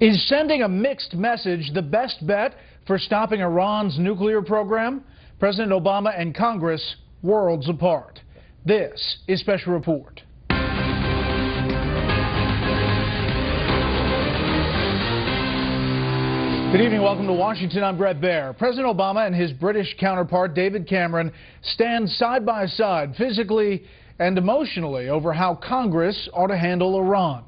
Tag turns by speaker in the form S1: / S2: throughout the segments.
S1: Is sending a mixed message the best bet for stopping Iran's nuclear program? President Obama and Congress worlds apart. This is Special Report. Good evening. Welcome to Washington. I'm Brett Baer. President Obama and his British counterpart, David Cameron, stand side by side physically and emotionally over how Congress ought to handle Iran.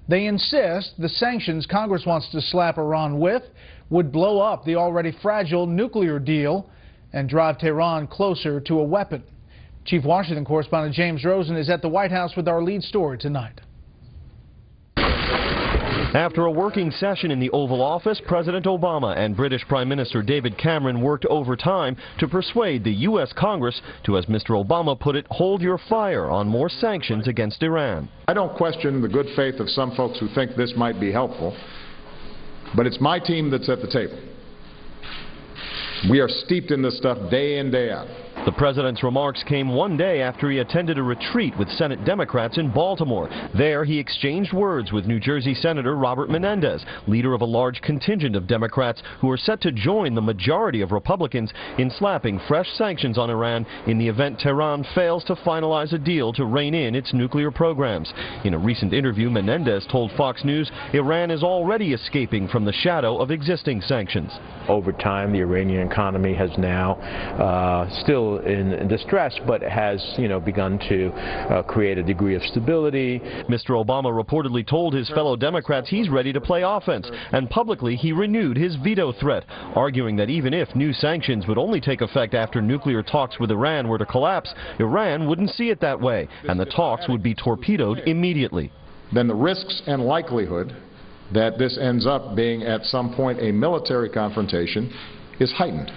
S1: They insist the sanctions Congress wants to slap Iran with would blow up the already fragile nuclear deal and drive Tehran closer to a weapon. Chief Washington correspondent James Rosen is at the White House with our lead story tonight.
S2: After a working session in the Oval Office, President Obama and British Prime Minister David Cameron worked overtime to persuade the U.S. Congress to, as Mr. Obama put it, hold your fire on more sanctions against Iran.
S3: I don't question the good faith of some folks who think this might be helpful, but it's my team that's at the table. We are steeped in this stuff day in, day out.
S2: The president's remarks came one day after he attended a retreat with Senate Democrats in Baltimore. There, he exchanged words with New Jersey Senator Robert Menendez, leader of a large contingent of Democrats who are set to join the majority of Republicans in slapping fresh sanctions on Iran in the event Tehran fails to finalize a deal to rein in its nuclear programs. In a recent interview, Menendez told Fox News Iran is already escaping from the shadow of existing sanctions.
S4: Over time, the Iranian economy has now still in distress, but has, begun to create a degree of stability.
S2: Mr. Obama reportedly told his fellow Democrats he's ready to play offense, and publicly he renewed his veto threat, arguing that even if new sanctions would only take effect after nuclear talks with Iran were to collapse, Iran wouldn't see it that way, and the talks would be torpedoed immediately.
S3: Then the risks and likelihood that this ends up being at some point a military confrontation is heightened.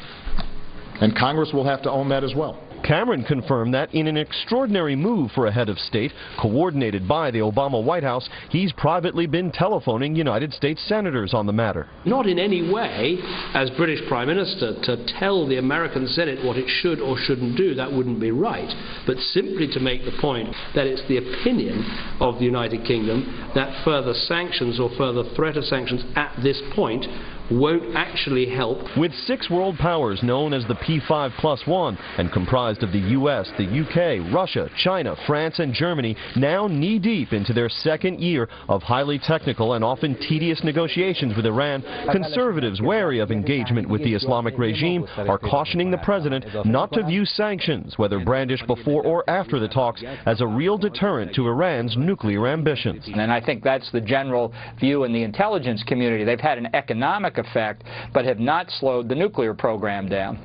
S3: And Congress will have to own that as well.
S2: Cameron confirmed that in an extraordinary move for a head of state, coordinated by the Obama White House, he's privately been telephoning United States senators on the matter.
S5: Not in any way, as British Prime Minister, to tell the American Senate what it should or shouldn't do. That wouldn't be right. But simply to make the point that it's the opinion of the United Kingdom that further sanctions or further threat of sanctions at this point won't actually help.
S2: With 6 world powers known as the P5+1 and comprised of the U.S., the U.K., Russia, China, France, and Germany, now knee-deep into their second year of highly technical and often tedious negotiations with Iran, conservatives wary of engagement with the Islamic regime are cautioning the president not to view sanctions, whether brandished before or after the talks, as a real deterrent to Iran's nuclear ambitions.
S6: And I think that's the general view in the intelligence community. They've had an economic effect, but have not slowed the nuclear program down.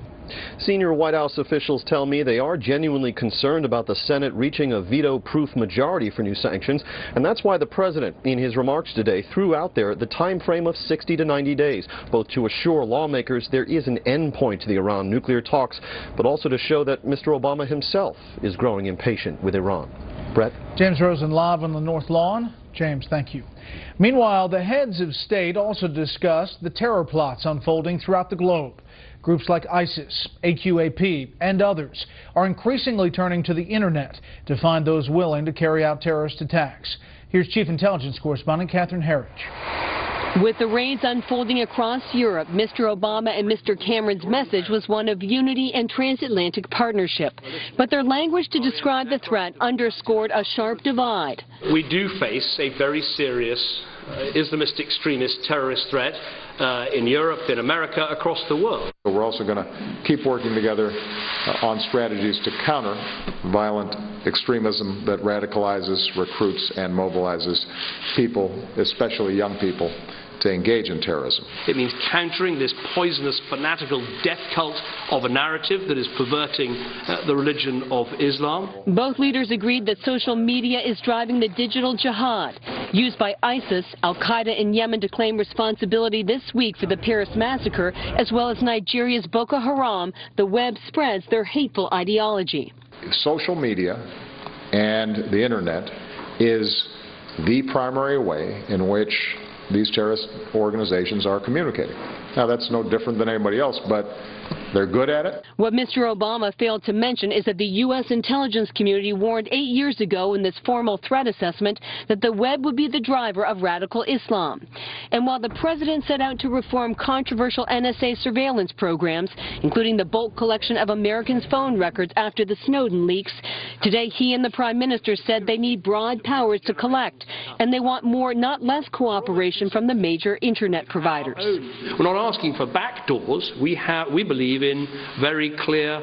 S2: Senior White House officials tell me they are genuinely concerned about the Senate reaching a veto-proof majority for new sanctions, and that's why the president, in his remarks today, threw out there the time frame of 60 to 90 days, both to assure lawmakers there is an end point to the Iran nuclear talks, but also to show that Mr. Obama himself is growing impatient with Iran. Brett?
S1: James Rosen live on the North Lawn. James, thank you. Meanwhile, the heads of state also discussed the terror plots unfolding throughout the globe. Groups like ISIS, AQAP, and others are increasingly turning to the internet to find those willing to carry out terrorist attacks. Here's Chief Intelligence Correspondent Catherine Herridge.
S7: With the raids unfolding across Europe, Mr. Obama and Mr. Cameron's message was one of unity and transatlantic partnership. But their language to describe the threat underscored a sharp divide.
S5: We do face a very serious Islamist extremist terrorist threat in Europe, in America, across the world.
S3: We're also going to keep working together on strategies to counter violent extremism that radicalizes, recruits, and mobilizes people, especially young people, to engage in terrorism.
S5: It means countering this poisonous, fanatical death cult of a narrative that is perverting the religion of Islam.
S7: Both leaders agreed that social media is driving the digital jihad, used by ISIS, Al-Qaeda in Yemen to claim responsibility this week for the Paris massacre, as well as Nigeria's Boko Haram. The web spreads their hateful ideology.
S3: Social media and the internet is the primary way in which these terrorist organizations are communicating. Now, that's no different than anybody else, but they're good at it.
S7: What Mr. Obama failed to mention is that the U.S. intelligence community warned 8 years ago in this formal threat assessment that the web would be the driver of radical Islam. And while the president set out to reform controversial NSA surveillance programs, including the bulk collection of Americans' phone records after the Snowden leaks, today he and the Prime Minister said they need broad powers to collect, and they want more, not less, cooperation from the major Internet providers.
S5: We're not asking for back doors. We believe in very clear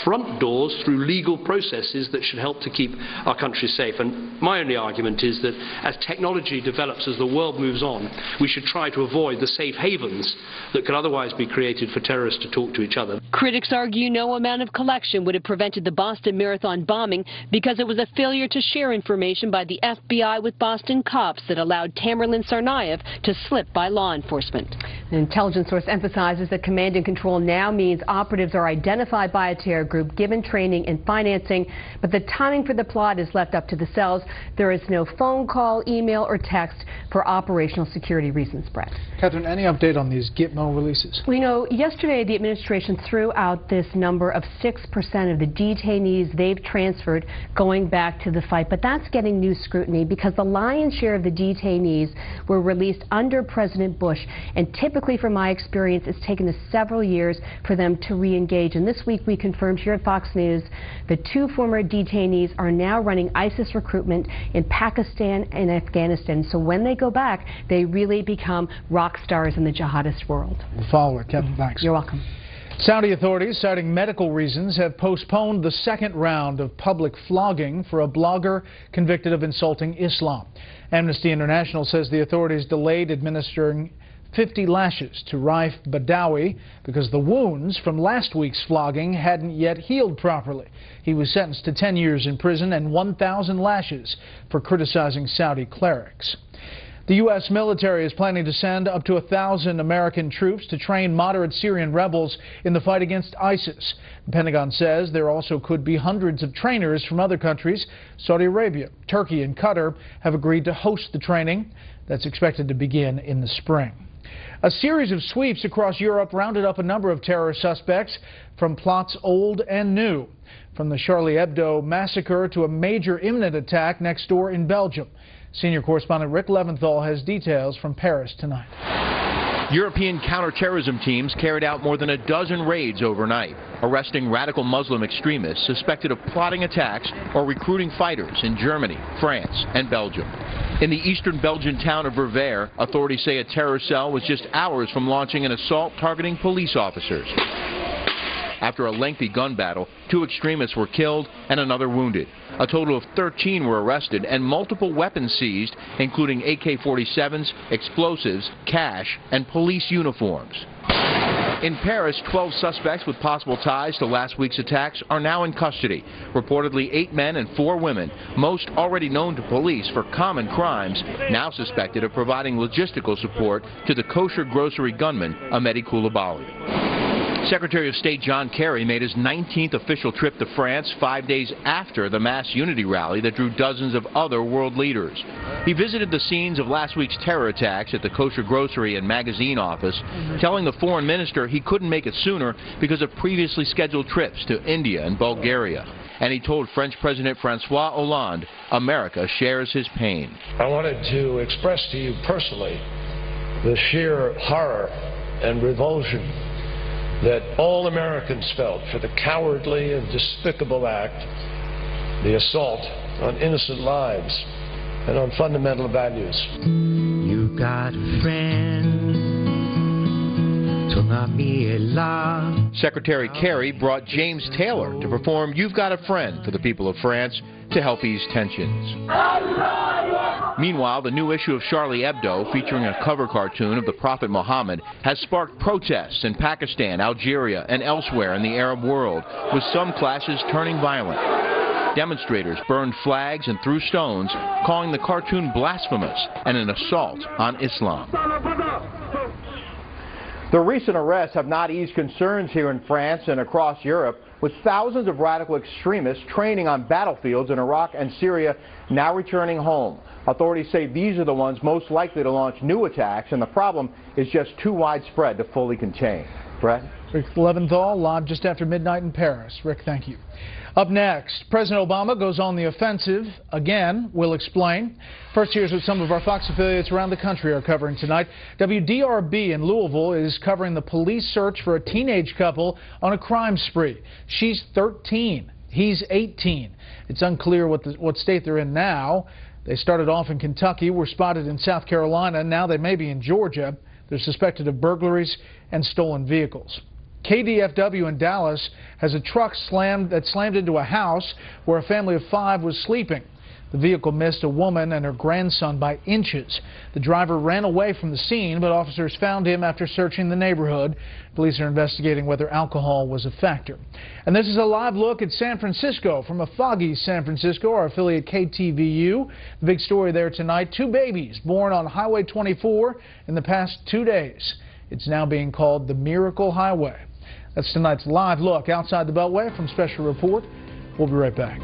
S5: front doors through legal processes that should help to keep our country safe. And my only argument is that as technology develops, as the world moves on, we should try to avoid the safe havens that could otherwise be created for terrorists to talk to each other.
S7: Critics argue no amount of collection would have prevented the Boston Marathon bombing because it was a failure to share information by the FBI with Boston cops that allowed Tamerlan Tsarnaev to slip by law enforcement.
S8: An intelligence source emphasizes that command and control now means operatives are identified by a terror group, given training and financing, but the timing for the plot is left up to the cells. There is no phone call, email, or text for operational security reasons, Brett.
S1: Catherine, any update on these Gitmo releases?
S8: We know yesterday the administration threw out this number of 6% of the detainees they've transferred going back to the fight, but that's getting new scrutiny because the lion's share of the detainees were released under President Bush, and typically, from my experience, it's taken us several years for them to re-engage. And this week we confirmed here at Fox News the 2 former detainees are now running ISIS recruitment in Pakistan and Afghanistan. So when they go back, they really become rock stars in the jihadist world.
S1: We'll follow it. Kevin, thanks.
S8: You're welcome.
S1: Saudi authorities, citing medical reasons, have postponed the second round of public flogging for a blogger convicted of insulting Islam. Amnesty International says the authorities delayed administering 50 lashes to Raif Badawi because the wounds from last week's flogging hadn't yet healed properly. He was sentenced to 10 years in prison and 1,000 lashes for criticizing Saudi clerics. The U.S. military is planning to send up to 1,000 American troops to train moderate Syrian rebels in the fight against ISIS. The Pentagon says there also could be hundreds of trainers from other countries. Saudi Arabia, Turkey, and Qatar have agreed to host the training that's expected to begin in the spring. A series of sweeps across Europe rounded up a number of terror suspects from plots old and new, from the Charlie Hebdo massacre to a major imminent attack next door in Belgium. Senior correspondent Rick Leventhal has details from Paris tonight.
S9: European counterterrorism teams carried out more than a dozen raids overnight, arresting radical Muslim extremists suspected of plotting attacks or recruiting fighters in Germany, France, and Belgium. In the eastern Belgian town of Verveer, authorities say a terror cell was just hours from launching an assault targeting police officers. After a lengthy gun battle, 2 extremists were killed and another wounded. A total of 13 were arrested and multiple weapons seized, including AK-47s, explosives, cash, and police uniforms. In Paris, 12 suspects with possible ties to last week's attacks are now in custody. Reportedly 8 men and 4 women, most already known to police for common crimes, now suspected of providing logistical support to the kosher grocery gunman Ahmedi Coulibaly. Secretary of State John Kerry made his 19th official trip to France 5 days after the mass unity rally that drew dozens of other world leaders. He visited the scenes of last week's terror attacks at the kosher grocery and magazine office, telling the foreign minister he couldn't make it sooner because of previously scheduled trips to India and Bulgaria. And he told French President Francois Hollande America shares his pain.
S10: I wanted to express to you personally the sheer horror and revulsion that all Americans felt for the cowardly and despicable act, the assault on innocent lives and on fundamental values.
S11: You got a friend, so not me a lot.
S9: Secretary Kerry brought James Taylor to perform You've Got a Friend for the people of France to help ease tensions. Meanwhile, the new issue of Charlie Hebdo, featuring a cover cartoon of the Prophet Muhammad, has sparked protests in Pakistan, Algeria, and elsewhere in the Arab world, with some clashes turning violent. Demonstrators burned flags and threw stones, calling the cartoon blasphemous and an assault on Islam.
S12: The recent arrests have not eased concerns here in France and across Europe, with thousands of radical extremists training on battlefields in Iraq and Syria now returning home. Authorities say these are the ones most likely to launch new attacks, and the problem is just too widespread to fully contain. Brett?
S1: Rick Leventhal, live just after midnight in Paris. Rick, thank you. Up next, President Obama goes on the offensive again. We'll explain. First, here's what some of our Fox affiliates around the country are covering tonight. WDRB in Louisville is covering the police search for a teenage couple on a crime spree. She's 13. He's 18. It's unclear what state they're in now. They started off in Kentucky, were spotted in South Carolina, and now they may be in Georgia. They're suspected of burglaries and stolen vehicles. KDFW in Dallas has a truck that slammed into a house where a family of 5 was sleeping. The vehicle missed a woman and her grandson by inches. The driver ran away from the scene, but officers found him after searching the neighborhood. Police are investigating whether alcohol was a factor. And this is a live look at San Francisco from a foggy San Francisco, our affiliate KTVU. The big story there tonight, 2 babies born on Highway 24 in the past 2 days. It's now being called the Miracle Highway. That's tonight's live look outside the Beltway from Special Report. We'll be right back.